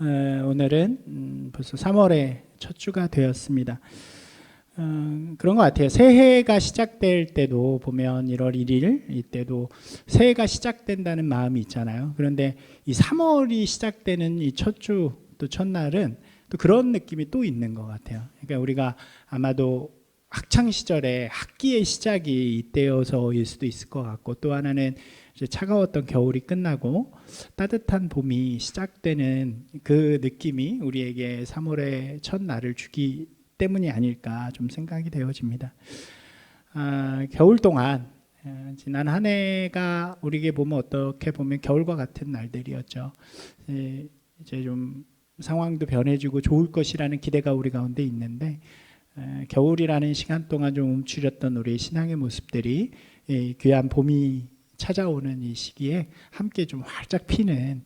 오늘은 벌써 3월의 첫 주가 되었습니다. 그런 것 같아요. 새해가 시작될 때도 보면 1월 1일 이때도 새해가 시작된다는 마음이 있잖아요. 그런데 이 3월이 시작되는 이 첫 주 또 첫날은 또 그런 느낌이 또 있는 것 같아요. 그러니까 우리가 아마도 학창 시절에 학기의 시작이 이때여서일 수도 있을 것 같고, 또 하나는 이제 차가웠던 겨울이 끝나고 따뜻한 봄이 시작되는 그 느낌이 우리에게 3월의 첫날을 주기 때문이 아닐까 좀 생각이 되어집니다. 겨울 동안 지난 한 해가 우리에게 보면 어떻게 보면 겨울과 같은 날들이었죠. 이제 좀 상황도 변해지고 좋을 것이라는 기대가 우리 가운데 있는데, 겨울이라는 시간 동안 좀 움츠렸던 우리의 신앙의 모습들이 귀한 봄이 찾아오는 이 시기에 함께 좀 활짝 피는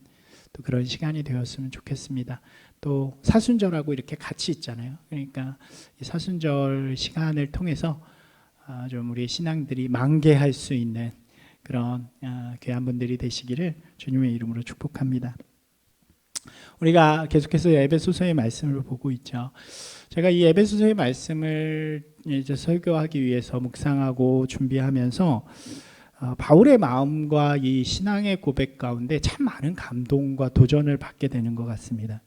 또 그런 시간이 되었으면 좋겠습니다. 또 사순절하고 이렇게 같이 있잖아요. 그러니까 이 사순절 시간을 통해서 좀 우리의 신앙들이 만개할 수 있는 그런 귀한 분들이 되시기를 주님의 이름으로 축복합니다. 우리가 계속해서 에베소서의 말씀을 보고 있죠. 제가 이 에베소서의 말씀을 이제 설교하기 위해서 묵상하고 준비하면서 바울의 마음과 이 신앙의 고백 가운데 참 많은 감동과 도전을 받게 되는 것 같습니다.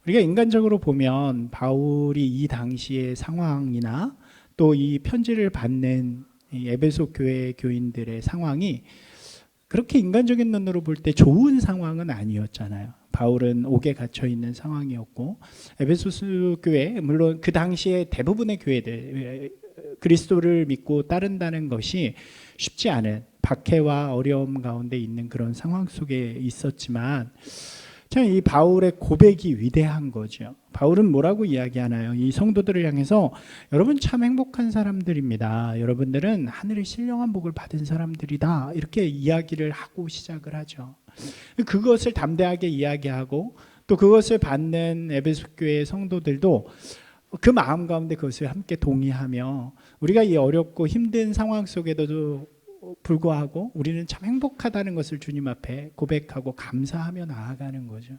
우리가 인간적으로 보면 바울이 이 당시의 상황이나 또 이 편지를 받는 이 에베소 교회 교인들의 상황이 그렇게 인간적인 눈으로 볼 때 좋은 상황은 아니었잖아요. 바울은 옥에 갇혀 있는 상황이었고, 에베소 교회, 물론 그 당시에 대부분의 교회들 그리스도를 믿고 따른다는 것이 쉽지 않은 박해와 어려움 가운데 있는 그런 상황 속에 있었지만, 참 이 바울의 고백이 위대한 거죠. 바울은 뭐라고 이야기하나요? 이 성도들을 향해서 여러분 참 행복한 사람들입니다. 여러분들은 하늘의 신령한 복을 받은 사람들이다. 이렇게 이야기를 하고 시작을 하죠. 그것을 담대하게 이야기하고 또 그것을 받는 에베소 교회의 성도들도 그 마음 가운데 그것을 함께 동의하며 우리가 이 어렵고 힘든 상황 속에도 불구하고 우리는 참 행복하다는 것을 주님 앞에 고백하고 감사하며 나아가는 거죠.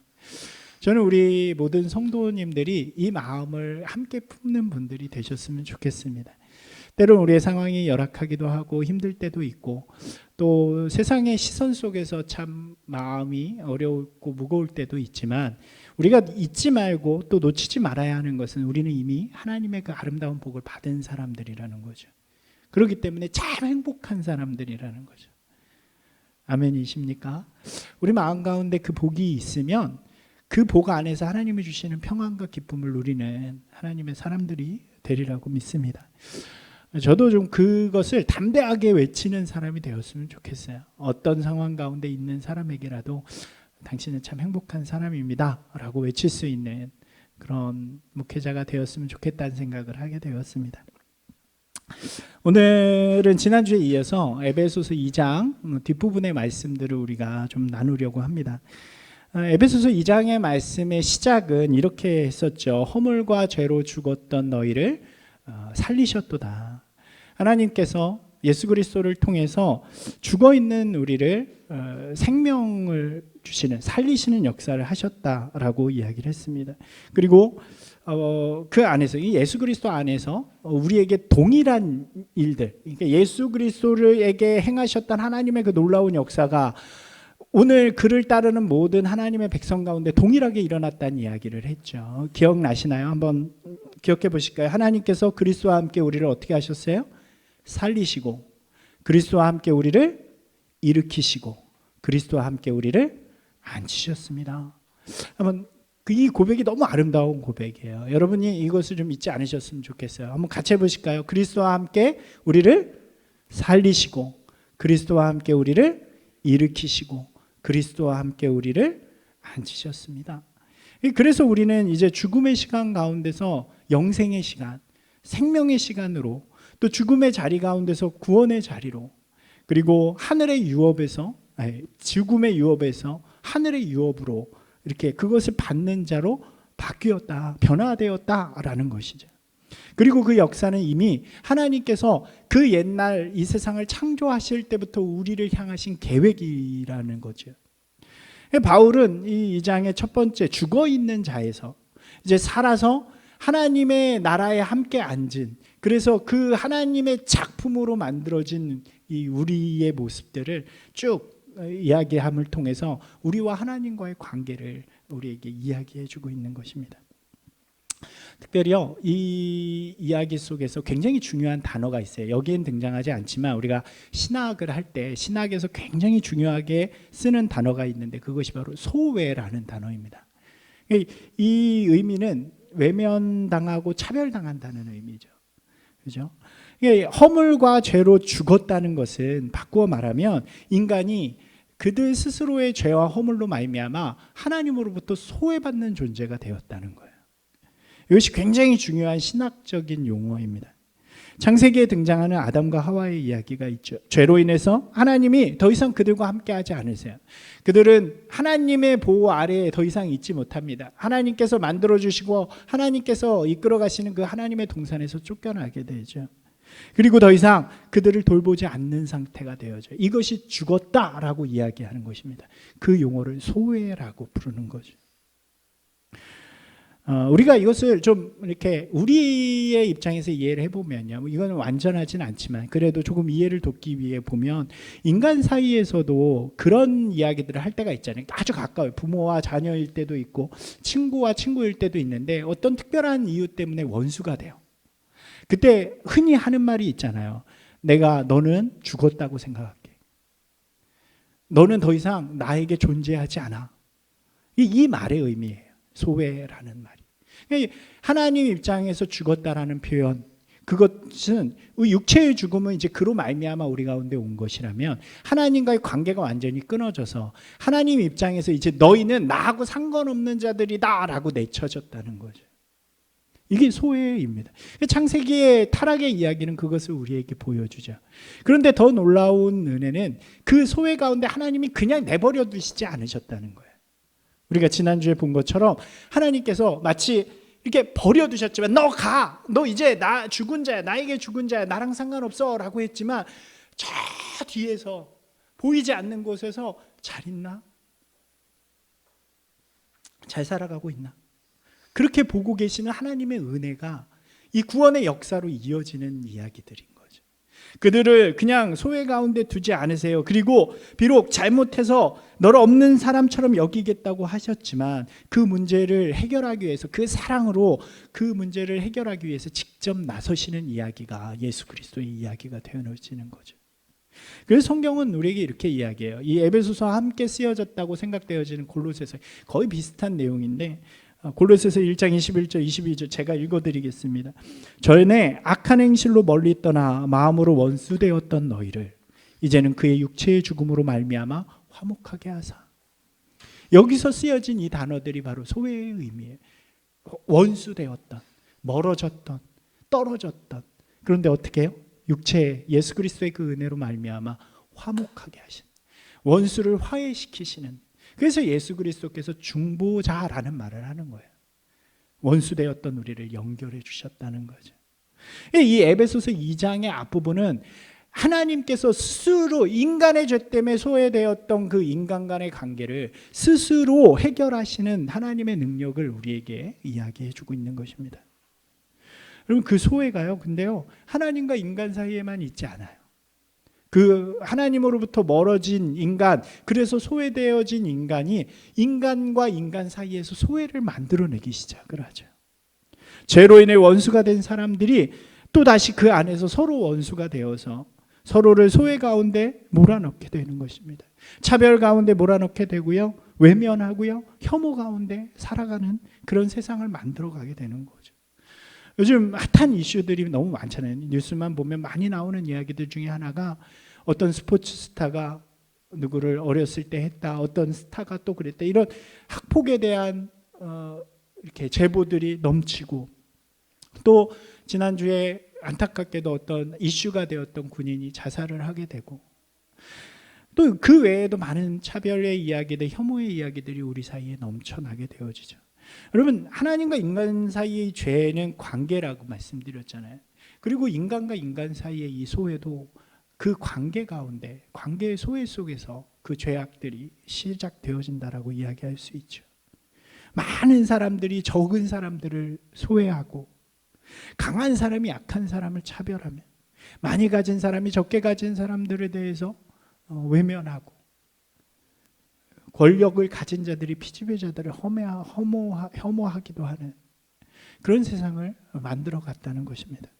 저는 우리 모든 성도님들이 이 마음을 함께 품는 분들이 되셨으면 좋겠습니다. 때로는 우리의 상황이 열악하기도 하고 힘들 때도 있고, 또 세상의 시선 속에서 참 마음이 어렵고 무거울 때도 있지만, 우리가 잊지 말고 또 놓치지 말아야 하는 것은 우리는 이미 하나님의 그 아름다운 복을 받은 사람들이라는 거죠. 그렇기 때문에 참 행복한 사람들이라는 거죠. 아멘이십니까? 우리 마음 가운데 그 복이 있으면 그 복 안에서 하나님이 주시는 평안과 기쁨을 누리는 하나님의 사람들이 되리라고 믿습니다. 저도 좀 그것을 담대하게 외치는 사람이 되었으면 좋겠어요. 어떤 상황 가운데 있는 사람에게라도 당신은 참 행복한 사람입니다 라고 외칠 수 있는 그런 목회자가 되었으면 좋겠다는 생각을 하게 되었습니다. 오늘은 지난주에 이어서 에베소서 2장 뒷부분의 말씀들을 우리가 좀 나누려고 합니다. 에베소서 2장의 말씀의 시작은 이렇게 했었죠. 허물과 죄로 죽었던 너희를 살리셨도다. 하나님께서 예수 그리스도를 통해서 죽어있는 우리를 생명을 주시는, 살리시는 역사를 하셨다라고 이야기를 했습니다. 그리고 그 안에서, 이 예수 그리스도 안에서 우리에게 동일한 일들, 그러니까 예수 그리스도에게 행하셨던 하나님의 그 놀라운 역사가 오늘 그를 따르는 모든 하나님의 백성 가운데 동일하게 일어났다는 이야기를 했죠. 기억나시나요? 한번 기억해 보실까요? 하나님께서 그리스도와 함께 우리를 어떻게 하셨어요? 살리시고, 그리스도와 함께 우리를 일으키시고, 그리스도와 함께 우리를 앉히셨습니다. 한번 이 고백이 너무 아름다운 고백이에요. 여러분이 이것을 좀 잊지 않으셨으면 좋겠어요. 한번 같이 해보실까요? 그리스도와 함께 우리를 살리시고, 그리스도와 함께 우리를 일으키시고, 그리스도와 함께 우리를 앉히셨습니다. 그래서 우리는 이제 죽음의 시간 가운데서 영생의 시간, 생명의 시간으로, 또 죽음의 자리 가운데서 구원의 자리로, 그리고 하늘의 유업에서, 죽음의 유업에서 하늘의 유업으로 이렇게 그것을 받는 자로 바뀌었다, 변화되었다라는 것이죠. 그리고 그 역사는 이미 하나님께서 그 옛날 이 세상을 창조하실 때부터 우리를 향하신 계획이라는 거죠. 바울은 이 2장의 첫 번째 죽어 있는 자에서 이제 살아서 하나님의 나라에 함께 앉은, 그래서 그 하나님의 작품으로 만들어진 이 우리의 모습들을 쭉 이야기함을 통해서 우리와 하나님과의 관계를 우리에게 이야기해 주고 있는 것입니다. 특별히요, 이 이야기 속에서 굉장히 중요한 단어가 있어요. 여기엔 등장하지 않지만 우리가 신학을 할 때 신학에서 굉장히 중요하게 쓰는 단어가 있는데 그것이 바로 소외라는 단어입니다. 이 의미는 외면당하고 차별당한다는 의미죠. 그죠? 허물과 죄로 죽었다는 것은 바꾸어 말하면 인간이 그들 스스로의 죄와 허물로 말미암아 하나님으로부터 소외받는 존재가 되었다는 거예요. 이것이 굉장히 중요한 신학적인 용어입니다. 창세기에 등장하는 아담과 하와의 이야기가 있죠. 죄로 인해서 하나님이 더 이상 그들과 함께하지 않으세요. 그들은 하나님의 보호 아래에 더 이상 있지 못합니다. 하나님께서 만들어주시고 하나님께서 이끌어가시는 그 하나님의 동산에서 쫓겨나게 되죠. 그리고 더 이상 그들을 돌보지 않는 상태가 되어져. 이것이 죽었다라고 이야기하는 것입니다. 그 용어를 소외라고 부르는 거죠. 우리가 이것을 좀 이렇게 우리의 입장에서 이해를 해보면요, 이건 완전하진 않지만 그래도 조금 이해를 돕기 위해 보면 인간 사이에서도 그런 이야기들을 할 때가 있잖아요. 아주 가까워요. 부모와 자녀일 때도 있고 친구와 친구일 때도 있는데 어떤 특별한 이유 때문에 원수가 돼요. 그때 흔히 하는 말이 있잖아요. 너는 죽었다고 생각할게. 너는 더 이상 나에게 존재하지 않아. 이 말의 의미예요. 소외라는 말이. 하나님 입장에서 죽었다라는 표현, 그것은 육체의 죽음은 이제 그로 말미암아 우리 가운데 온 것이라면 하나님과의 관계가 완전히 끊어져서 하나님 입장에서 이제 너희는 나하고 상관없는 자들이다라고 내쳐졌다는 거죠. 이게 소외입니다. 창세기의 타락의 이야기는 그것을 우리에게 보여주죠. 그런데 더 놀라운 은혜는 그 소외 가운데 하나님이 그냥 내버려 두시지 않으셨다는 거예요. 우리가 지난주에 본 것처럼 하나님께서 마치 이렇게 버려두셨지만 너 가! 너 이제 나 죽은 자야. 나에게 죽은 자야. 나랑 상관없어 라고 했지만 저 뒤에서 보이지 않는 곳에서 잘 있나? 잘 살아가고 있나? 그렇게 보고 계시는 하나님의 은혜가 이 구원의 역사로 이어지는 이야기들인 거죠. 그들을 그냥 소외 가운데 두지 않으세요. 그리고 비록 잘못해서 너를 없는 사람처럼 여기겠다고 하셨지만 그 문제를 해결하기 위해서 그 사랑으로 그 문제를 해결하기 위해서 직접 나서시는 이야기가 예수 그리스도의 이야기가 되어지는 거죠. 그래서 성경은 우리에게 이렇게 이야기해요. 이 에베소서와 함께 쓰여졌다고 생각되어지는 골로새서 거의 비슷한 내용인데 골로새서 1장 21절 22절 제가 읽어드리겠습니다. 전에 악한 행실로 멀리 떠나 마음으로 원수되었던 너희를 이제는 그의 육체의 죽음으로 말미암아 화목하게 하사. 여기서 쓰여진 이 단어들이 바로 소외의 의미예요. 원수되었던, 멀어졌던, 떨어졌던. 그런데 어떻게 해요? 육체에 예수 그리스도의 그 은혜로 말미암아 화목하게 하신, 원수를 화해시키시는. 그래서 예수 그리스도께서 중보자라는 말을 하는 거예요. 원수되었던 우리를 연결해 주셨다는 거죠. 이 에베소서 2장의 앞부분은 하나님께서 스스로 인간의 죄 때문에 소외되었던 그 인간 간의 관계를 스스로 해결하시는 하나님의 능력을 우리에게 이야기해 주고 있는 것입니다. 여러분, 그 소외가요, 근데요, 하나님과 인간 사이에만 있지 않아요. 그 하나님으로부터 멀어진 인간, 그래서 소외되어진 인간이 인간과 인간 사이에서 소외를 만들어내기 시작을 하죠. 죄로 인해 원수가 된 사람들이 또다시 그 안에서 서로 원수가 되어서 서로를 소외 가운데 몰아넣게 되는 것입니다. 차별 가운데 몰아넣게 되고요, 외면하고요, 혐오 가운데 살아가는 그런 세상을 만들어가게 되는 거죠. 요즘 핫한 이슈들이 너무 많잖아요. 뉴스만 보면 많이 나오는 이야기들 중에 하나가 어떤 스포츠 스타가 누구를 어렸을 때 했다, 어떤 스타가 또 그랬다, 이런 학폭에 대한 이렇게 제보들이 넘치고, 또 지난주에 안타깝게도 어떤 이슈가 되었던 군인이 자살을 하게 되고, 또 그 외에도 많은 차별의 이야기들, 혐오의 이야기들이 우리 사이에 넘쳐나게 되어지죠. 여러분, 하나님과 인간 사이의 죄는 관계라고 말씀드렸잖아요. 그리고 인간과 인간 사이의 이 소외도 그 관계 가운데, 관계의 소외 속에서 그 죄악들이 시작되어진다라고 이야기할 수 있죠. 많은 사람들이 적은 사람들을 소외하고 강한 사람이 약한 사람을 차별하며 많이 가진 사람이 적게 가진 사람들에 대해서 외면하고 권력을 가진 자들이 피지배자들을 혐오하기도 하는 그런 세상을 만들어 갔다는 것입니다.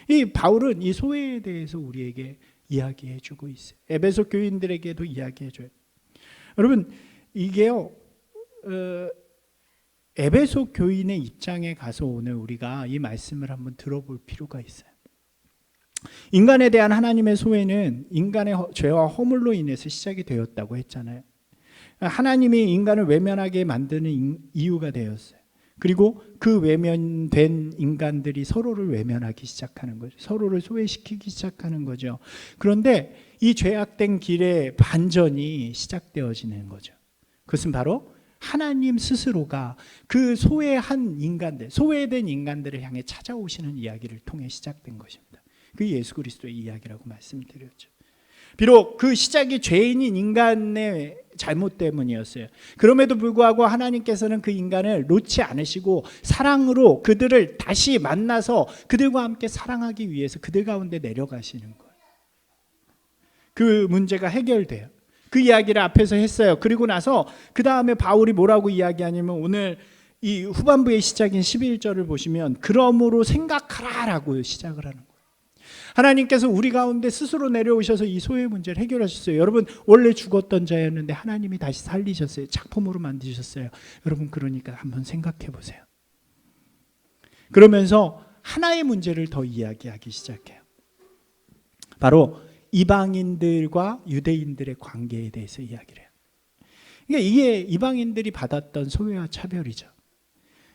이 바울은 이 소외에 대해서 우리에게 이야기해 주고 있어요. 에베소 교인들에게도 이야기해 줘요. 여러분, 이게요, 에베소 교인의 입장에 가서 오늘 우리가 이 말씀을 한번 들어볼 필요가 있어요. 인간에 대한 하나님의 소외는 인간의 죄와 허물로 인해서 시작이 되었다고 했잖아요. 하나님이 인간을 외면하게 만드는 이유가 되었어요. 그리고 그 외면된 인간들이 서로를 외면하기 시작하는 거죠. 서로를 소외시키기 시작하는 거죠. 그런데 이 죄악된 길의 반전이 시작되어지는 거죠. 그것은 바로 하나님 스스로가 그 소외한 인간들, 소외된 인간들을 향해 찾아오시는 이야기를 통해 시작된 것입니다. 그 예수 그리스도의 이야기라고 말씀드렸죠. 비록 그 시작이 죄인인 인간의 잘못 때문이었어요. 그럼에도 불구하고 하나님께서는 그 인간을 놓지 않으시고 사랑으로 그들을 다시 만나서 그들과 함께 사랑하기 위해서 그들 가운데 내려가시는 거예요. 그 문제가 해결돼요. 그 이야기를 앞에서 했어요. 그리고 나서 그 다음에 바울이 뭐라고 이야기하냐면 오늘 이 후반부의 시작인 11절을 보시면 그러므로 생각하라라고 시작을 하는 거예요. 하나님께서 우리 가운데 스스로 내려오셔서 이 소외 문제를 해결하셨어요. 여러분, 원래 죽었던 자였는데 하나님이 다시 살리셨어요. 작품으로 만드셨어요. 여러분, 그러니까 한번 생각해 보세요. 그러면서 하나의 문제를 더 이야기하기 시작해요. 바로 이방인들과 유대인들의 관계에 대해서 이야기를 해요. 그러니까 이게 이방인들이 받았던 소외와 차별이죠.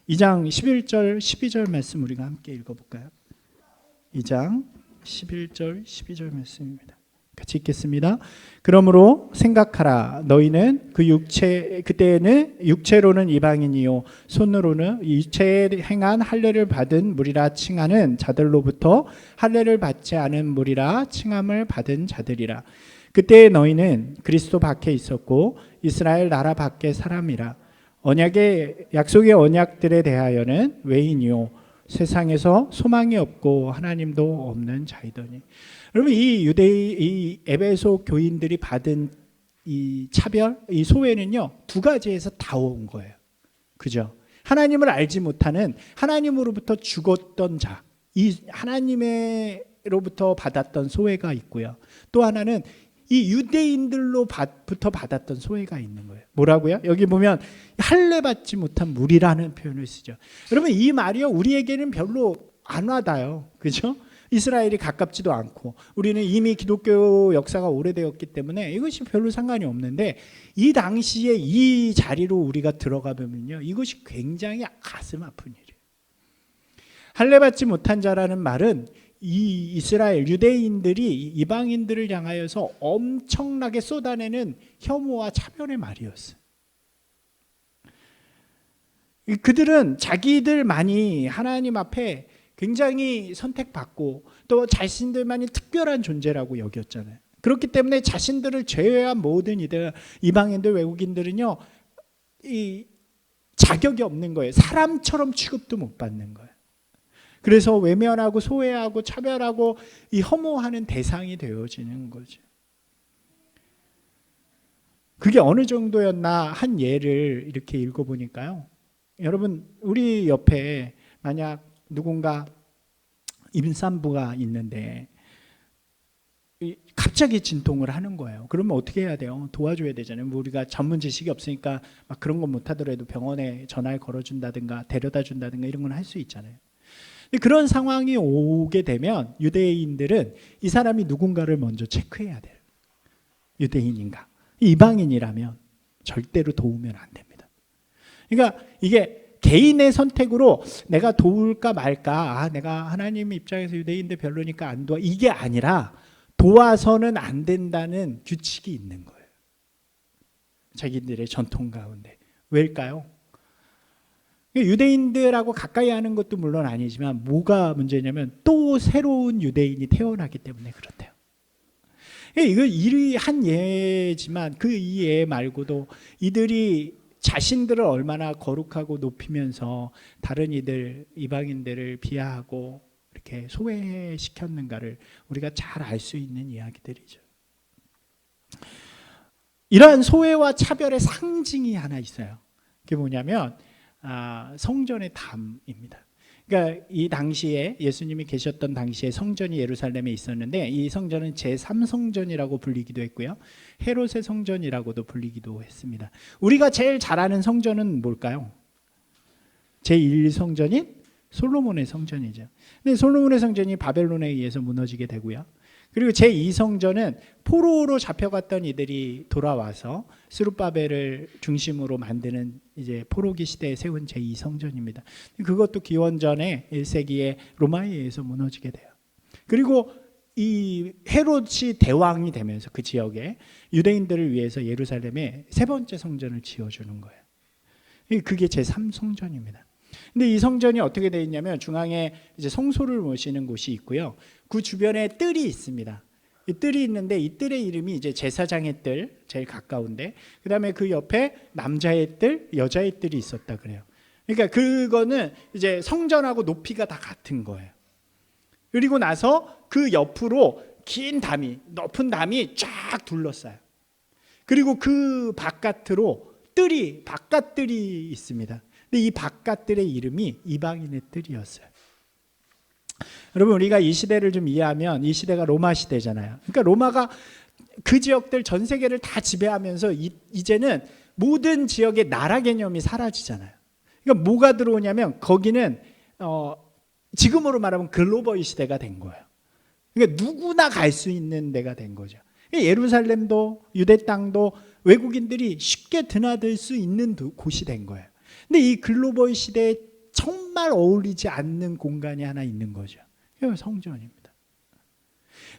2장 11절 12절 말씀 우리가 함께 읽어볼까요? 2장 11절 12절 말씀입니다. 같이 읽겠습니다. 그러므로 생각하라. 너희는 그때에는 육체로는 이방인이요 손으로는 육체에 행한 할례를 받은 무리라 칭하는 자들로부터 할례를 받지 않은 무리라 칭함을 받은 자들이라. 그때 너희는 그리스도 밖에 있었고 이스라엘 나라 밖의 사람이라. 약속의 언약들에 대하여는 외인이요 세상에서 소망이 없고 하나님도 없는 자이더니. 여러분, 이 에베소 교인들이 받은 이 차별, 이 소외는요, 두 가지에서 다 온 거예요. 그죠? 하나님을 알지 못하는 하나님으로부터 죽었던 자, 이 하나님으로부터 받았던 소외가 있고요. 또 하나는 이 유대인들로부터 받았던 소외가 있는 거예요. 뭐라고요? 여기 보면 할례 받지 못한 무리라는 표현을 쓰죠. 여러분, 이 말이요, 우리에게는 별로 안 와닿아요. 그죠? 이스라엘이 가깝지도 않고 우리는 이미 기독교 역사가 오래되었기 때문에 이것이 별로 상관이 없는데, 이 당시에 이 자리로 우리가 들어가 보면요, 이것이 굉장히 가슴 아픈 일이에요. 할례 받지 못한 자라는 말은 이 이스라엘 유대인들이 이방인들을 향하여서 엄청나게 쏟아내는 혐오와 차별의 말이었어요. 그들은 자기들만이 하나님 앞에 굉장히 선택받고 또 자신들만이 특별한 존재라고 여겼잖아요. 그렇기 때문에 자신들을 제외한 모든 이방인들, 외국인들은요, 이 자격이 없는 거예요. 사람처럼 취급도 못 받는 거예요. 그래서 외면하고 소외하고 차별하고 이 혐오하는 대상이 되어지는 거죠. 그게 어느 정도였나 한 예를 이렇게 읽어보니까요. 여러분, 우리 옆에 만약 누군가 임산부가 있는데 갑자기 진통을 하는 거예요. 그러면 어떻게 해야 돼요? 도와줘야 되잖아요. 우리가 전문 지식이 없으니까 막 그런 건 못하더라도 병원에 전화를 걸어준다든가 데려다 준다든가 이런 건 할 수 있잖아요. 그런 상황이 오게 되면 유대인들은 이 사람이 누군가를 먼저 체크해야 돼요. 유대인인가? 이방인이라면 절대로 도우면 안 됩니다. 그러니까 이게 개인의 선택으로 내가 도울까 말까, 내가 하나님 입장에서 유대인인데 별로니까 안 도와, 이게 아니라 도와서는 안 된다는 규칙이 있는 거예요. 자기들의 전통 가운데. 왜일까요? 유대인들하고 가까이 하는 것도 물론 아니지만 뭐가 문제냐면 또 새로운 유대인이 태어나기 때문에 그렇대요. 이거 일이 한 예지만 그 이 예 말고도 이들이 자신들을 얼마나 거룩하고 높이면서 다른 이들 이방인들을 비하하고 이렇게 소외시켰는가를 우리가 잘 알 수 있는 이야기들이죠. 이러한 소외와 차별의 상징이 하나 있어요. 그게 뭐냐면 성전의 담입니다. 그러니까 이 당시에 예수님이 계셨던 당시에 성전이 예루살렘에 있었는데 이 성전은 제3성전이라고 불리기도 했고요. 헤롯의 성전이라고도 불리기도 했습니다. 우리가 제일 잘 아는 성전은 뭘까요? 제1성전인 솔로몬의 성전이죠. 근데 솔로몬의 성전이 바벨론에 의해서 무너지게 되고요. 그리고 제2성전은 포로로 잡혀갔던 이들이 돌아와서 스룹바벨을 중심으로 만드는 이제 포로기 시대에 세운 제2성전입니다. 그것도 기원전에 1세기에 로마에 의해서 무너지게 돼요. 그리고 이 헤롯이 대왕이 되면서 그 지역에 유대인들을 위해서 예루살렘에 세 번째 성전을 지어주는 거예요. 그게 제3성전입니다. 근데 이 성전이 어떻게 되어 있냐면 중앙에 이제 성소를 모시는 곳이 있고요. 그 주변에 뜰이 있습니다. 이 뜰이 있는데 이 뜰의 이름이 이제 제사장의 뜰, 제일 가까운데 그다음에 그 옆에 남자의 뜰, 여자의 뜰이 있었다 그래요. 그러니까 그거는 이제 성전하고 높이가 다 같은 거예요. 그리고 나서 그 옆으로 긴 담이, 높은 담이 쫙 둘러싸요. 그리고 그 바깥으로 뜰이, 바깥 뜰이 있습니다. 근데 이 바깥들의 이름이 이방인의 뜰이었어요. 여러분 우리가 이 시대를 좀 이해하면 이 시대가 로마 시대잖아요. 그러니까 로마가 그 지역들 전 세계를 다 지배하면서 이제는 모든 지역의 나라 개념이 사라지잖아요. 그러니까 뭐가 들어오냐면 거기는 지금으로 말하면 글로벌 시대가 된 거예요. 그러니까 누구나 갈 수 있는 데가 된 거죠. 예루살렘도 유대 땅도 외국인들이 쉽게 드나들 수 있는 곳이 된 거예요. 근데 이 글로벌 시대에 정말 어울리지 않는 공간이 하나 있는 거죠. 이게 성전입니다.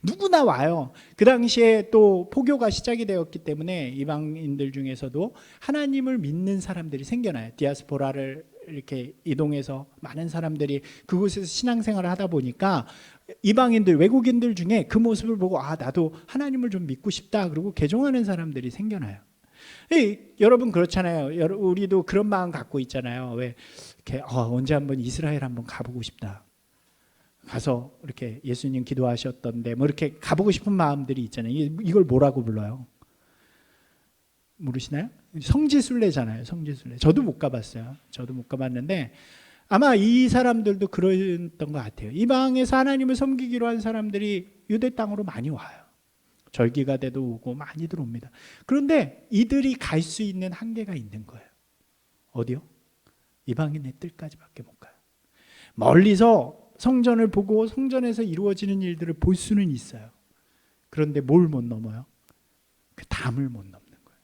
누구나 와요. 그 당시에 또 포교가 시작이 되었기 때문에 이방인들 중에서도 하나님을 믿는 사람들이 생겨나요. 디아스포라를 이렇게 이동해서 많은 사람들이 그곳에서 신앙생활을 하다 보니까 이방인들, 외국인들 중에 그 모습을 보고 나도 하나님을 좀 믿고 싶다. 그리고 개종하는 사람들이 생겨나요. 여러분 그렇잖아요. 우리도 그런 마음 갖고 있잖아요. 왜 이렇게 언제 한번 이스라엘 한번 가보고 싶다. 가서 이렇게 예수님 기도하셨던데 뭐 이렇게 가보고 싶은 마음들이 있잖아요. 이걸 뭐라고 불러요? 모르시나요? 성지순례잖아요. 성지순례. 저도 못 가봤어요. 저도 못 가봤는데 아마 이 사람들도 그랬던 것 같아요. 이방에서 하나님을 섬기기로 한 사람들이 유대 땅으로 많이 와요. 절기가 돼도 오고 많이들 옵니다. 그런데 이들이 갈 수 있는 한계가 있는 거예요. 어디요? 이방인의 뜰까지밖에 못 가요. 멀리서 성전을 보고 성전에서 이루어지는 일들을 볼 수는 있어요. 그런데 뭘 못 넘어요? 그 담을 못 넘는 거예요.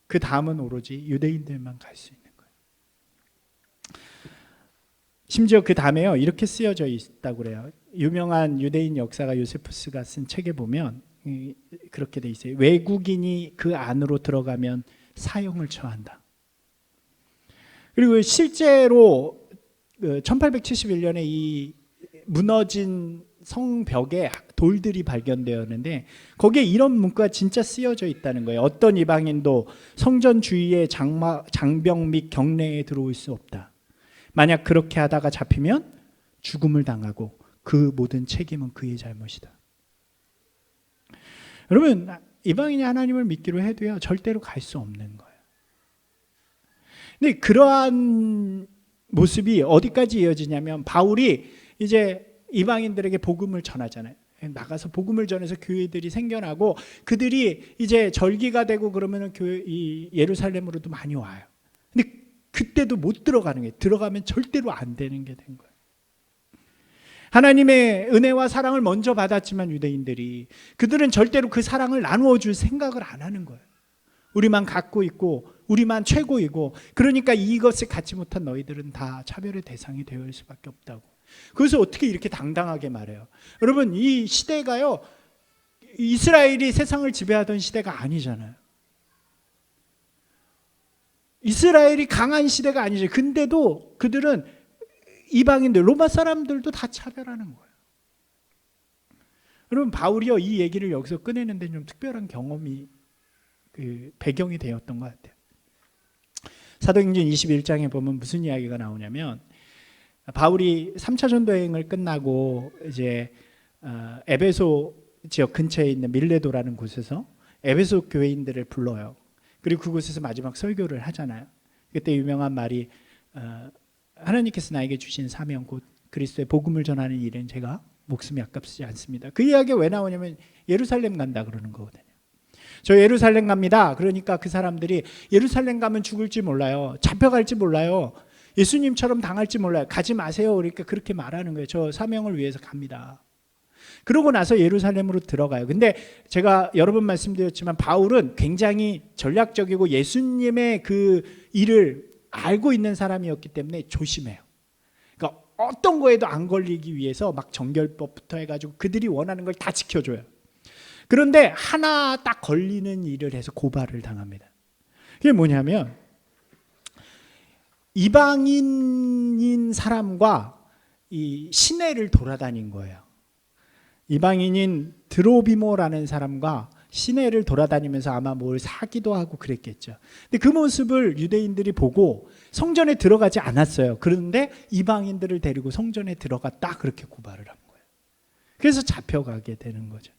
그 담은 오로지 유대인들만 갈 수 있는 거예요. 심지어 그 담에요 이렇게 쓰여져 있다고 그래요. 유명한 유대인 역사가 요세푸스가 쓴 책에 보면 그렇게 돼 있어요. 외국인이 그 안으로 들어가면 사형을 처한다. 그리고 실제로 1871년에 이 무너진 성벽에 돌들이 발견되었는데 거기에 이런 문구가 진짜 쓰여져 있다는 거예요. 어떤 이방인도 성전 주위의 장벽 및 경내에 들어올 수 없다. 만약 그렇게 하다가 잡히면 죽음을 당하고 그 모든 책임은 그의 잘못이다. 여러분 이방인이 하나님을 믿기로 해도요 절대로 갈 수 없는 거예요. 근데 그러한 모습이 어디까지 이어지냐면 바울이 이제 이방인들에게 복음을 전하잖아요. 나가서 복음을 전해서 교회들이 생겨나고 그들이 이제 절기가 되고 그러면 이 예루살렘으로도 많이 와요. 근데 그때도 못 들어가는 게 들어가면 절대로 안 되는 게 된 거예요. 하나님의 은혜와 사랑을 먼저 받았지만 유대인들이 그들은 절대로 그 사랑을 나누어 줄 생각을 안 하는 거예요. 우리만 갖고 있고 우리만 최고이고 그러니까 이것을 갖지 못한 너희들은 다 차별의 대상이 되어 있을 수밖에 없다고. 그래서 어떻게 이렇게 당당하게 말해요? 여러분 이 시대가요 이스라엘이 세상을 지배하던 시대가 아니잖아요. 이스라엘이 강한 시대가 아니죠. 근데도 그들은 이방인들, 로마 사람들도 다 차별하는 거예요. 여러분 바울이요 이 얘기를 여기서 꺼내는데 좀 특별한 경험이 배경이 되었던 것 같아요. 사도행전 21장에 보면 무슨 이야기가 나오냐면 바울이 3차 전도 여행을 끝나고 이제 에베소 지역 근처에 있는 밀레도라는 곳에서 에베소 교회인들을 불러요. 그리고 그곳에서 마지막 설교를 하잖아요. 그때 유명한 말이 하나님께서 나에게 주신 사명 곧 그리스도의 복음을 전하는 일은 제가 목숨이 아깝지 않습니다. 그 이야기가 왜 나오냐면 예루살렘 간다 그러는 거거든요. 저 예루살렘 갑니다. 그러니까 그 사람들이 예루살렘 가면 죽을지 몰라요. 잡혀갈지 몰라요. 예수님처럼 당할지 몰라요. 가지 마세요. 그러니까 그렇게 말하는 거예요. 저 사명을 위해서 갑니다. 그러고 나서 예루살렘으로 들어가요. 근데 제가 여러 번 말씀드렸지만 바울은 굉장히 전략적이고 예수님의 그 일을 알고 있는 사람이었기 때문에 조심해요. 그러니까 어떤 거에도 안 걸리기 위해서 막 정결법부터 해가지고 그들이 원하는 걸 다 지켜줘요. 그런데 하나 딱 걸리는 일을 해서 고발을 당합니다. 그게 뭐냐면 이방인인 사람과 이 시내를 돌아다닌 거예요. 이방인인 드로비모라는 사람과 시내를 돌아다니면서 아마 뭘 사기도 하고 그랬겠죠. 근데 그 모습을 유대인들이 보고 성전에 들어가지 않았어요. 그런데 이방인들을 데리고 성전에 들어갔다 그렇게 고발을 한 거예요. 그래서 잡혀가게 되는 거죠.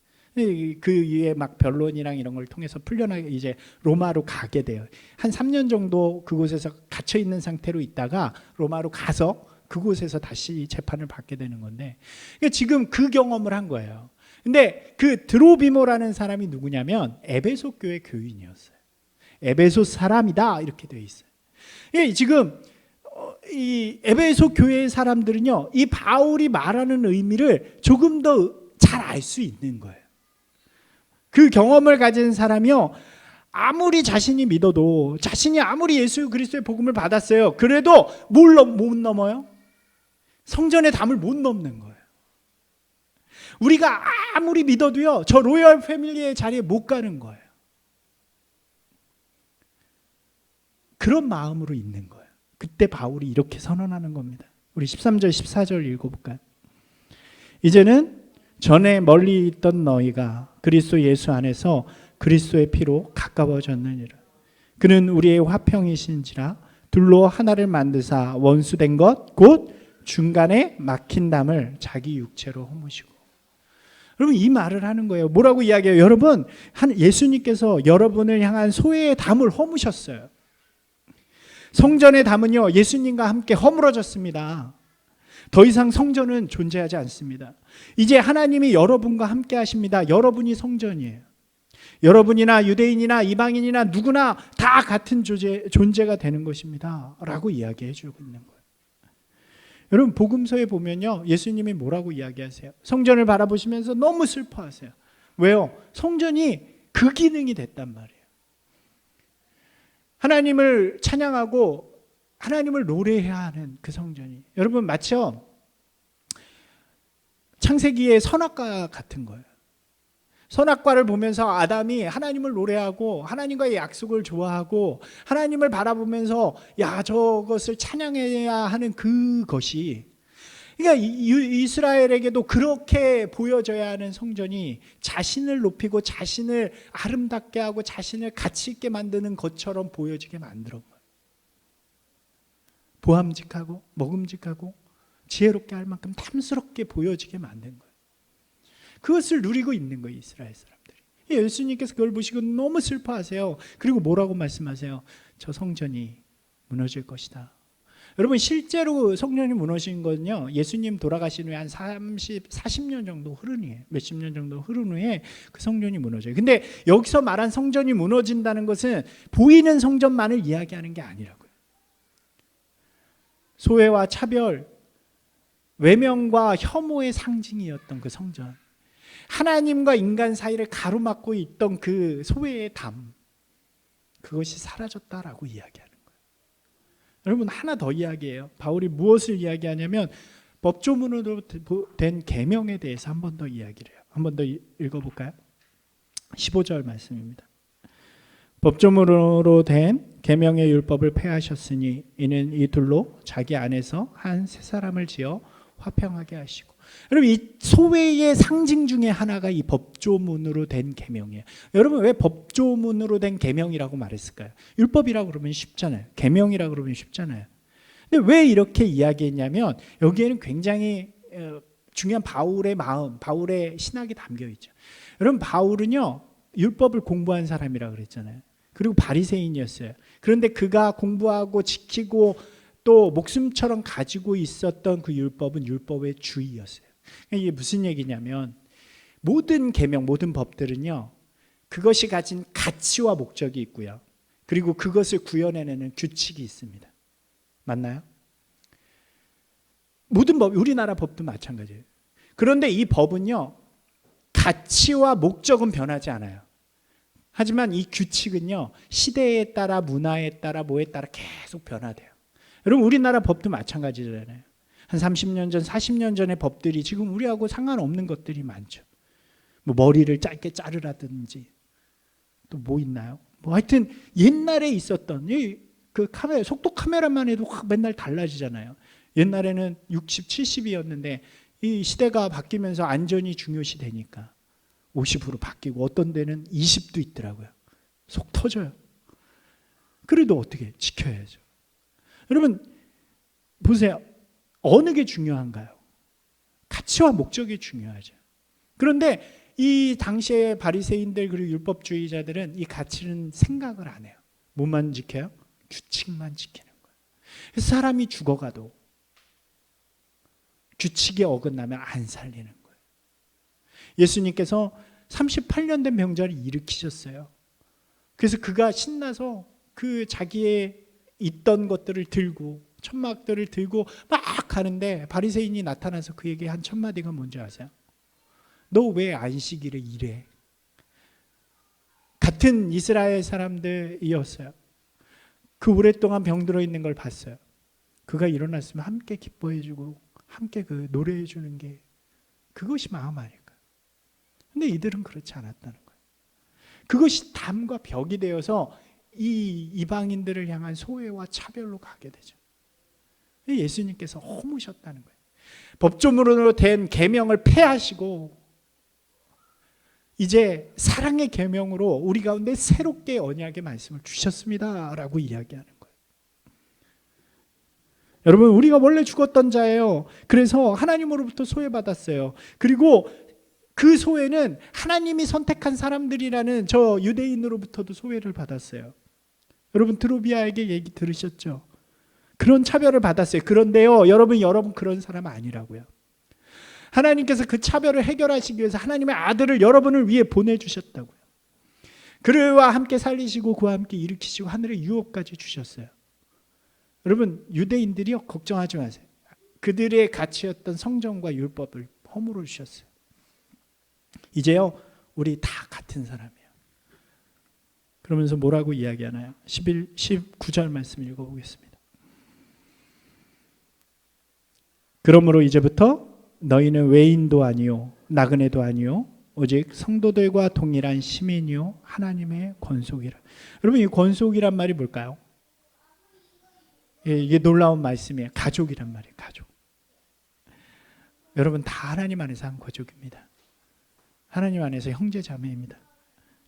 그 이후에 막 변론이랑 이런 걸 통해서 풀려나게 이제 로마로 가게 돼요. 한 3년 정도 그곳에서 갇혀 있는 상태로 있다가 로마로 가서 그곳에서 다시 재판을 받게 되는 건데, 그러니까 지금 그 경험을 한 거예요. 근데 그 드로비모라는 사람이 누구냐면 에베소 교회 교인이었어요. 에베소 사람이다 이렇게 되어 있어요. 지금 이 에베소 교회의 사람들은요, 이 바울이 말하는 의미를 조금 더 잘 알 수 있는 거예요. 그 경험을 가진 사람이요, 아무리 자신이 믿어도, 자신이 아무리 예수 그리스도의 복음을 받았어요. 그래도 못 넘어요? 성전의 담을 못 넘는 거예요. 우리가 아무리 믿어도요, 저 로열 패밀리의 자리에 못 가는 거예요. 그런 마음으로 있는 거예요. 그때 바울이 이렇게 선언하는 겁니다. 우리 13절 14절 읽어볼까요? 이제는 전에 멀리 있던 너희가 그리스도 예수 안에서 그리스도의 피로 가까워졌느니라. 그는 우리의 화평이신지라 둘로 하나를 만드사 원수된 것 곧 중간에 막힌 담을 자기 육체로 허무시고. 여러분 이 말을 하는 거예요. 뭐라고 이야기해요? 여러분 예수님께서 여러분을 향한 소외의 담을 허무셨어요. 성전의 담은요, 예수님과 함께 허물어졌습니다. 더 이상 성전은 존재하지 않습니다. 이제 하나님이 여러분과 함께 하십니다. 여러분이 성전이에요. 여러분이나 유대인이나 이방인이나 누구나 다 같은 존재가 되는 것입니다 라고 이야기해 주고 있는 거예요. 여러분 복음서에 보면요, 예수님이 뭐라고 이야기하세요? 성전을 바라보시면서 너무 슬퍼하세요. 왜요? 성전이 그 기능이 됐단 말이에요. 하나님을 찬양하고 하나님을 노래해야 하는 그 성전이, 여러분 마치요 창세기의 선악과 같은 거예요. 선악과를 보면서 아담이 하나님을 노래하고 하나님과의 약속을 좋아하고 하나님을 바라보면서 야 저것을 찬양해야 하는 그것이, 그러니까 이스라엘에게도 그렇게 보여져야 하는 성전이 자신을 높이고 자신을 아름답게 하고 자신을 가치 있게 만드는 것처럼 보여지게 만들어 거예요. 보암직하고 먹음직하고 지혜롭게 할 만큼 탐스럽게 보여지게 만든 거예요. 그것을 누리고 있는 거예요, 이스라엘 사람들이. 예수님께서 그걸 보시고 너무 슬퍼하세요. 그리고 뭐라고 말씀하세요? 저 성전이 무너질 것이다. 여러분 실제로 성전이 무너진 건요, 예수님 돌아가신 후에 한 40년 정도 흐른 후에, 몇십 년 정도 흐른 후에 그 성전이 무너져요. 근데 여기서 말한 성전이 무너진다는 것은 보이는 성전만을 이야기하는 게 아니라고요. 소외와 차별, 외면과 혐오의 상징이었던 그 성전, 하나님과 인간 사이를 가로막고 있던 그 소외의 담, 그것이 사라졌다라고 이야기하는 거예요. 여러분 하나 더 이야기해요. 바울이 무엇을 이야기하냐면 법조문으로 된 계명에 대해서 한 번 더 이야기를 해요. 한 번 더 읽어볼까요? 15절 말씀입니다. 법조문으로 된 계명의 율법을 폐하셨으니 이는 이 둘로 자기 안에서 한 새 사람을 지어 화평하게 하시고. 여러분, 이 소외의 상징 중에 하나가 이 법조문으로 된 계명이에요. 여러분, 왜 법조문으로 된 계명이라고 말했을까요? 율법이라고 그러면 쉽잖아요. 계명이라고 그러면 쉽잖아요. 근데 왜 이렇게 이야기했냐면 여기에는 굉장히 중요한 바울의 마음, 바울의 신학이 담겨 있죠. 여러분, 바울은요 율법을 공부한 사람이라고 그랬잖아요. 그리고 바리새인이었어요. 그런데 그가 공부하고 지키고 또 목숨처럼 가지고 있었던 그 율법은 율법의 주의였어요. 이게 무슨 얘기냐면 모든 계명, 모든 법들은요 그것이 가진 가치와 목적이 있고요. 그리고 그것을 구현해내는 규칙이 있습니다. 맞나요? 모든 법, 우리나라 법도 마찬가지예요. 그런데 이 법은요 가치와 목적은 변하지 않아요. 하지만 이 규칙은요 시대에 따라, 문화에 따라, 뭐에 따라 계속 변화돼요. 여러분, 우리나라 법도 마찬가지잖아요. 한 30년 전, 40년 전의 법들이 지금 우리하고 상관없는 것들이 많죠. 뭐 머리를 짧게 자르라든지 또 뭐 있나요? 뭐 하여튼 옛날에 있었던 그 카메라, 속도 카메라만 해도 맨날 달라지잖아요. 옛날에는 60, 70이었는데 이 시대가 바뀌면서 안전이 중요시 되니까 50으로 바뀌고 어떤 데는 20도 있더라고요. 속 터져요. 그래도 어떻게 지켜야죠. 여러분 보세요. 어느 게 중요한가요? 가치와 목적이 중요하죠. 그런데 이 당시의 바리새인들 그리고 율법주의자들은 이 가치는 생각을 안 해요. 뭐만 지켜요? 규칙만 지키는 거예요. 그래서 사람이 죽어가도 규칙에 어긋나면 안 살리는 거예요. 예수님께서 38년 된 병자를 일으키셨어요. 그래서 그가 신나서 그 자기의 있던 것들을 들고 천막들을 들고 막 가는데 바리새인이 나타나서 그에게 한 첫 마디가 뭔지 아세요? 너 왜 안식일에 일해? 같은 이스라엘 사람들이었어요. 그 오랫동안 병들어 있는 걸 봤어요. 그가 일어났으면 함께 기뻐해주고 함께 그 노래해주는 게 그것이 마음 아닐까? 근데 이들은 그렇지 않았다는 거예요. 그것이 담과 벽이 되어서 이 이방인들을 향한 소외와 차별로 가게 되죠. 예수님께서 허무셨다는 거예요. 법조문으로 된 계명을 폐하시고 이제 사랑의 계명으로 우리 가운데 새롭게 언약의 말씀을 주셨습니다라고 이야기하는 거예요. 여러분, 우리가 원래 죽었던 자예요. 그래서 하나님으로부터 소외받았어요. 그리고 그 소외는 하나님이 선택한 사람들이라는 저 유대인으로부터도 소외를 받았어요. 여러분, 드로비아에게 얘기 들으셨죠? 그런 차별을 받았어요. 그런데요, 여러분 그런 사람 아니라고요. 하나님께서 그 차별을 해결하시기 위해서 하나님의 아들을 여러분을 위해 보내주셨다고요. 그와 함께 살리시고 그와 함께 일으키시고 하늘의 유업까지 주셨어요. 여러분, 유대인들이요, 걱정하지 마세요. 그들의 가치였던 성경과 율법을 허물어 주셨어요. 이제요, 우리 다 같은 사람이에요. 그러면서 뭐라고 이야기하나요? 19절 말씀 읽어보겠습니다. 그러므로 이제부터 너희는 외인도 아니요 나그네도 아니요 오직 성도들과 동일한 시민이요 하나님의 권속이라. 여러분, 이 권속이란 말이 뭘까요? 이게 놀라운 말씀이에요. 가족이란 말이에요. 가족. 여러분, 다 하나님 안에서 한 가족입니다. 하나님 안에서 형제 자매입니다.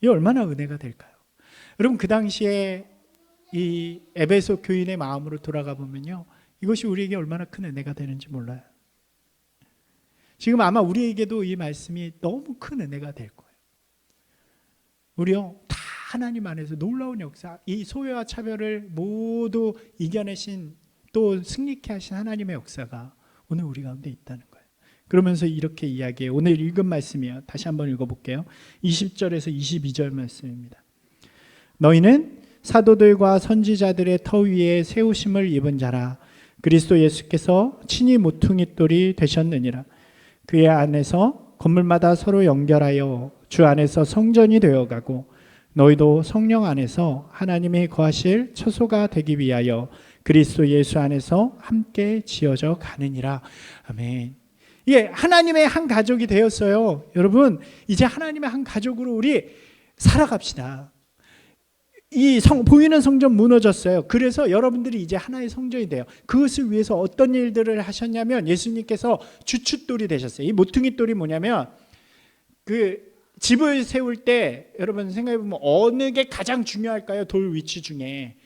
이 얼마나 은혜가 될까요? 여러분, 그 당시에 이 에베소 교인의 마음으로 돌아가 보면요, 이것이 우리에게 얼마나 큰 은혜가 되는지 몰라요. 지금 아마 우리에게도 이 말씀이 너무 큰 은혜가 될 거예요. 우리요, 다 하나님 안에서 놀라운 역사, 이 소외와 차별을 모두 이겨내신 또 승리케 하신 하나님의 역사가 오늘 우리 가운데 있다는 거예요. 그러면서 이렇게 이야기해요. 오늘 읽은 말씀이에요. 다시 한번 읽어볼게요. 20절에서 22절 말씀입니다. 너희는 사도들과 선지자들의 터 위에 세우심을 입은 자라. 그리스도 예수께서 친히 모퉁이돌이 되셨느니라. 그의 안에서 건물마다 서로 연결하여 주 안에서 성전이 되어가고 너희도 성령 안에서 하나님이 거하실 처소가 되기 위하여 그리스도 예수 안에서 함께 지어져 가느니라. 아멘. 이게 하나님의 한 가족이 되었어요. 여러분, 이제 하나님의 한 가족으로 우리 살아갑시다. 보이는 성전 무너졌어요. 그래서 여러분들이 이제 하나의 성전이 돼요. 그것을 위해서 어떤 일들을 하셨냐면 예수님께서 주춧돌이 되셨어요. 이 모퉁이돌이 뭐냐면 그 집을 세울 때 여러분 생각해 보면 어느 게 가장 중요할까요? 돌 위치 중에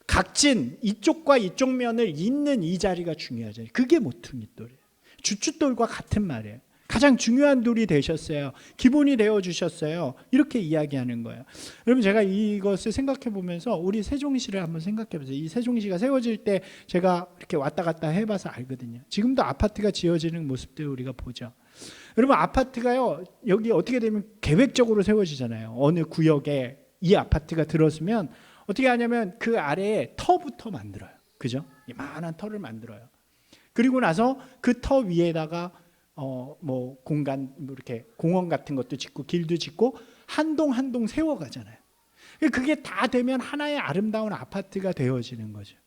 각진 이쪽과 이쪽 면을 잇는 이 자리가 중요하죠. 그게 모퉁이돌이에요. 주춧돌과 같은 말이에요. 가장 중요한 돌이 되셨어요. 기본이 되어 주셨어요. 이렇게 이야기하는 거예요. 여러분 제가 이것을 생각해 보면서 우리 세종시를 한번 생각해 보세요. 이 세종시가 세워질 때 제가 이렇게 왔다 갔다 해봐서 알거든요. 지금도 아파트가 지어지는 모습들 우리가 보죠. 여러분 아파트가요 여기 어떻게 되면 계획적으로 세워지잖아요. 어느 구역에 이 아파트가 들어서면 어떻게 하냐면 그 아래에 터부터 만들어요. 그죠? 이만한 터를 만들어요. 그리고 나서 그 터 위에다가 공간 이렇게 공원 같은 것도 짓고 길도 짓고 한 동 한 동 세워가잖아요. 그게 다 되면 하나의 아름다운 아파트가 되어지는 거죠.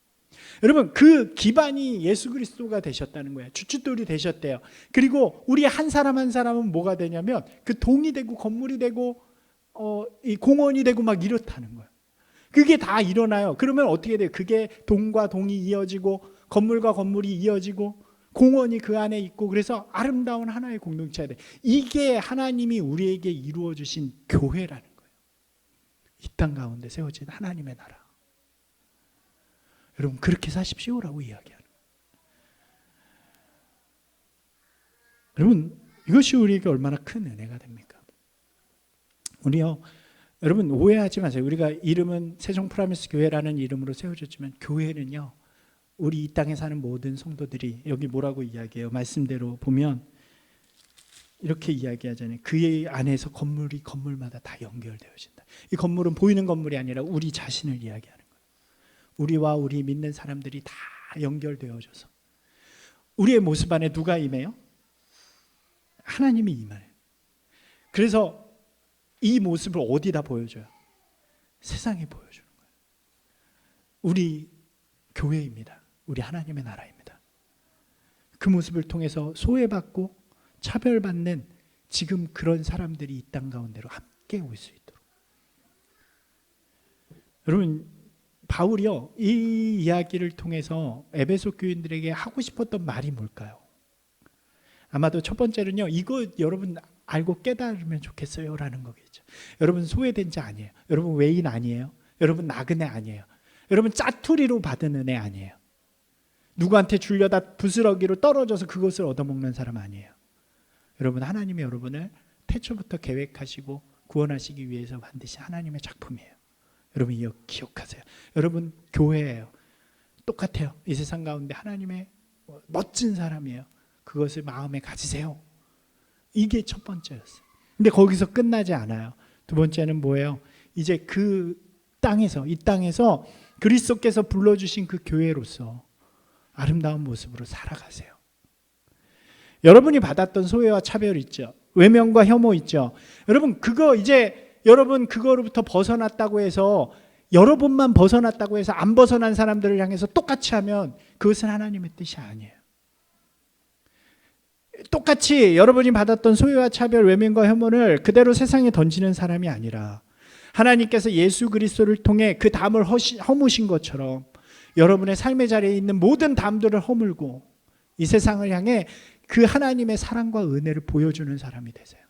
여러분 그 기반이 예수 그리스도가 되셨다는 거예요. 주춧돌이 되셨대요. 그리고 우리 한 사람 한 사람은 뭐가 되냐면 그 동이 되고 건물이 되고 이 공원이 되고 막 이렇다는 거예요. 그게 다 일어나요. 그러면 어떻게 돼요? 그게 동과 동이 이어지고 건물과 건물이 이어지고 공원이 그 안에 있고 그래서 아름다운 하나의 공동체가 돼. 이게 하나님이 우리에게 이루어 주신 교회라는 거예요. 이 땅 가운데 세워진 하나님의 나라. 여러분 그렇게 사십시오라고 이야기하는 거예요. 여러분 이것이 우리에게 얼마나 큰 은혜가 됩니까? 여러분 오해하지 마세요. 우리가 이름은 세종 프라미스 교회라는 이름으로 세워졌지만 교회는요 우리 이 땅에 사는 모든 성도들이 여기 뭐라고 이야기해요? 말씀대로 보면 이렇게 이야기하잖아요. 그의 안에서 건물이 건물마다 다 연결되어진다. 이 건물은 보이는 건물이 아니라 우리 자신을 이야기하는 거예요. 우리와 우리 믿는 사람들이 다 연결되어져서 우리의 모습 안에 누가 임해요? 하나님이 임해요. 그래서 이 모습을 어디다 보여줘요? 세상에 보여주는 거예요. 우리 교회입니다. 우리 하나님의 나라입니다. 그 모습을 통해서 소외받고 차별받는 지금 그런 사람들이 이 땅 가운데로 함께 올 수 있도록. 여러분 바울이요 이 이야기를 통해서 에베소 교인들에게 하고 싶었던 말이 뭘까요? 아마도 첫 번째는요 이거 여러분 알고 깨달으면 좋겠어요 라는 거겠죠. 여러분 소외된 자 아니에요. 여러분 외인 아니에요. 여러분 나그네 아니에요. 여러분 짜투리로 받은 은혜 아니에요. 누구한테 줄려다 부스러기로 떨어져서 그것을 얻어먹는 사람 아니에요. 여러분 하나님이 여러분을 태초부터 계획하시고 구원하시기 위해서 반드시 하나님의 작품이에요. 여러분 이거 기억하세요. 여러분 교회예요. 똑같아요. 이 세상 가운데 하나님의 멋진 사람이에요. 그것을 마음에 가지세요. 이게 첫 번째였어요. 근데 거기서 끝나지 않아요. 두 번째는 뭐예요? 이제 그 땅에서 이 땅에서 그리스도께서 불러주신 그 교회로서 아름다운 모습으로 살아가세요. 여러분이 받았던 소외와 차별 있죠. 외면과 혐오 있죠. 여러분 그거 이제 여러분 그거로부터 벗어났다고 해서 여러분만 벗어났다고 해서 안 벗어난 사람들을 향해서 똑같이 하면 그것은 하나님의 뜻이 아니에요. 똑같이 여러분이 받았던 소외와 차별, 외면과 혐오를 그대로 세상에 던지는 사람이 아니라 하나님께서 예수 그리스도를 통해 그 담을 허무신 것처럼 여러분의 삶의 자리에 있는 모든 담들을 허물고 이 세상을 향해 그 하나님의 사랑과 은혜를 보여주는 사람이 되세요.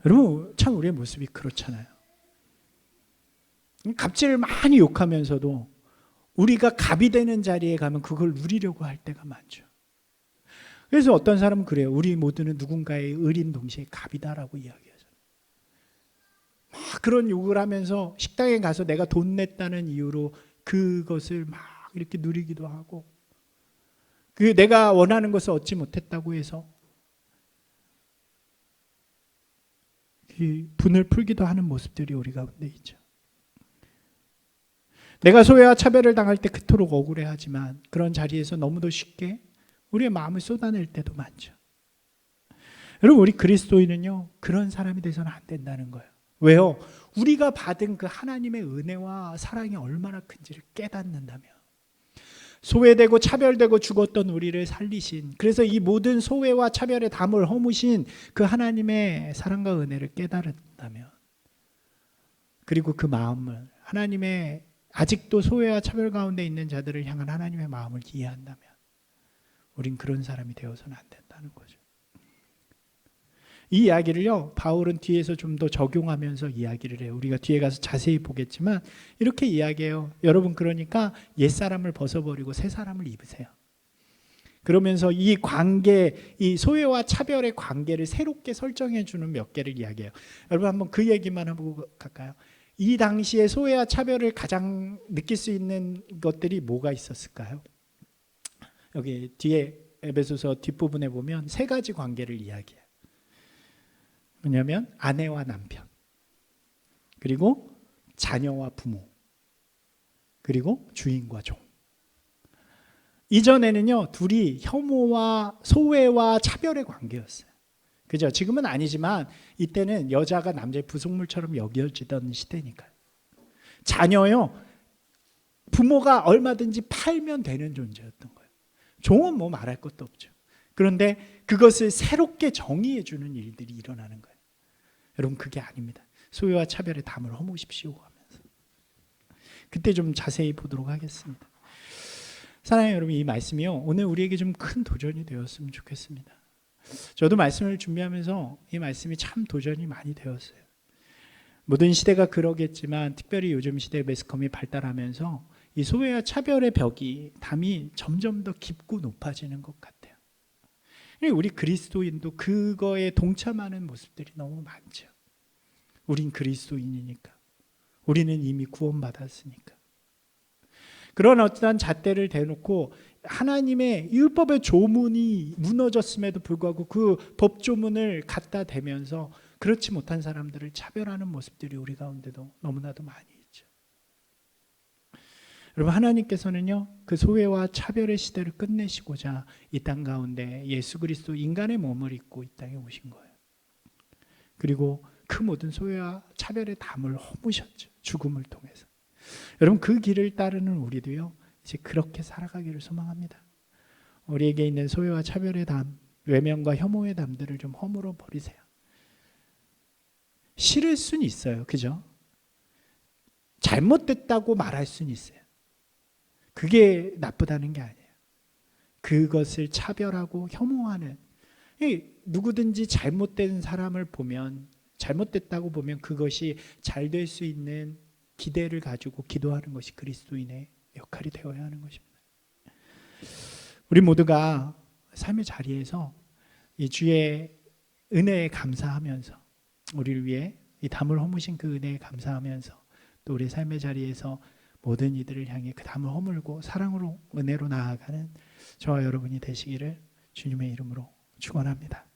여러분 참 우리의 모습이 그렇잖아요. 갑질을 많이 욕하면서도 우리가 갑이 되는 자리에 가면 그걸 누리려고 할 때가 많죠. 그래서 어떤 사람은 그래요. 우리 모두는 누군가의 을인 동시에 갑이다라고 이야기하잖아요. 막 그런 욕을 하면서 식당에 가서 내가 돈 냈다는 이유로 그것을 막 이렇게 누리기도 하고 그 내가 원하는 것을 얻지 못했다고 해서 그 분을 풀기도 하는 모습들이 우리 가운데 있죠. 내가 소외와 차별을 당할 때 그토록 억울해하지만 그런 자리에서 너무도 쉽게 우리의 마음을 쏟아낼 때도 많죠. 여러분 우리 그리스도인은요 그런 사람이 돼서는 안 된다는 거예요. 왜요? 우리가 받은 그 하나님의 은혜와 사랑이 얼마나 큰지를 깨닫는다면 소외되고 차별되고 죽었던 우리를 살리신 그래서 이 모든 소외와 차별의 담을 허무신 그 하나님의 사랑과 은혜를 깨달았다면 그리고 그 마음을 하나님의 아직도 소외와 차별 가운데 있는 자들을 향한 하나님의 마음을 이해한다면 우린 그런 사람이 되어서는 안 된다는 거죠. 이 이야기를요, 바울은 뒤에서 좀 더 적용하면서 이야기를 해요. 우리가 뒤에 가서 자세히 보겠지만 이렇게 이야기해요. 여러분, 그러니까 옛사람을 벗어버리고 새 사람을 입으세요. 그러면서 이 관계, 이 소외와 차별의 관계를 새롭게 설정해 주는 몇 개를 이야기해요. 여러분, 한번 그 얘기만 하고 갈까요? 이 당시에 소외와 차별을 가장 느낄 수 있는 것들이 뭐가 있었을까요? 여기 뒤에 에베소서 뒷부분에 보면 세 가지 관계를 이야기해요. 뭐냐면 아내와 남편, 그리고 자녀와 부모, 그리고 주인과 종. 이전에는요, 둘이 혐오와 소외와 차별의 관계였어요. 그죠? 지금은 아니지만 이때는 여자가 남자의 부속물처럼 여겨지던 시대니까요. 자녀요, 부모가 얼마든지 팔면 되는 존재였던 거예요. 종은 뭐 말할 것도 없죠. 그런데 그것을 새롭게 정의해 주는 일들이 일어나는 거예요. 여러분, 그게 아닙니다. 소외와 차별의 담을 허무십시오 하면서. 그때 좀 자세히 보도록 하겠습니다. 사랑하는 여러분, 이 말씀이요, 오늘 우리에게 좀 큰 도전이 되었으면 좋겠습니다. 저도 말씀을 준비하면서 이 말씀이 참 도전이 많이 되었어요. 모든 시대가 그러겠지만 특별히 요즘 시대 매스컴이 발달하면서 이 소외와 차별의 벽이 담이 점점 더 깊고 높아지는 것 같아요. 우리 그리스도인도 그거에 동참하는 모습들이 너무 많죠. 우린 그리스도인이니까. 우리는 이미 구원받았으니까. 그런 어떠한 잣대를 대놓고 하나님의 율법의 조문이 무너졌음에도 불구하고 그 법조문을 갖다 대면서 그렇지 못한 사람들을 차별하는 모습들이 우리 가운데도 너무나도 많이 있죠. 여러분, 하나님께서는요, 그 소외와 차별의 시대를 끝내시고자 이 땅 가운데 예수 그리스도 인간의 몸을 입고 이 땅에 오신 거예요. 그리고 그 모든 소외와 차별의 담을 허무셨죠. 죽음을 통해서. 여러분, 그 길을 따르는 우리도요, 이제 그렇게 살아가기를 소망합니다. 우리에게 있는 소외와 차별의 담, 외면과 혐오의 담들을 좀 허물어 버리세요. 싫을 수는 있어요. 그죠? 잘못됐다고 말할 수는 있어요. 그게 나쁘다는 게 아니에요. 그것을 차별하고 혐오하는, 누구든지 잘못된 사람을 보면, 잘못됐다고 보면 그것이 잘 될 수 있는 기대를 가지고 기도하는 것이 그리스도인의 역할이 되어야 하는 것입니다. 우리 모두가 삶의 자리에서 이 주의 은혜에 감사하면서, 우리를 위해 이 담을 허무신 그 은혜에 감사하면서, 또 우리 삶의 자리에서 모든 이들을 향해 그 담을 허물고 사랑으로, 은혜로 나아가는 저와 여러분이 되시기를 주님의 이름으로 축원합니다.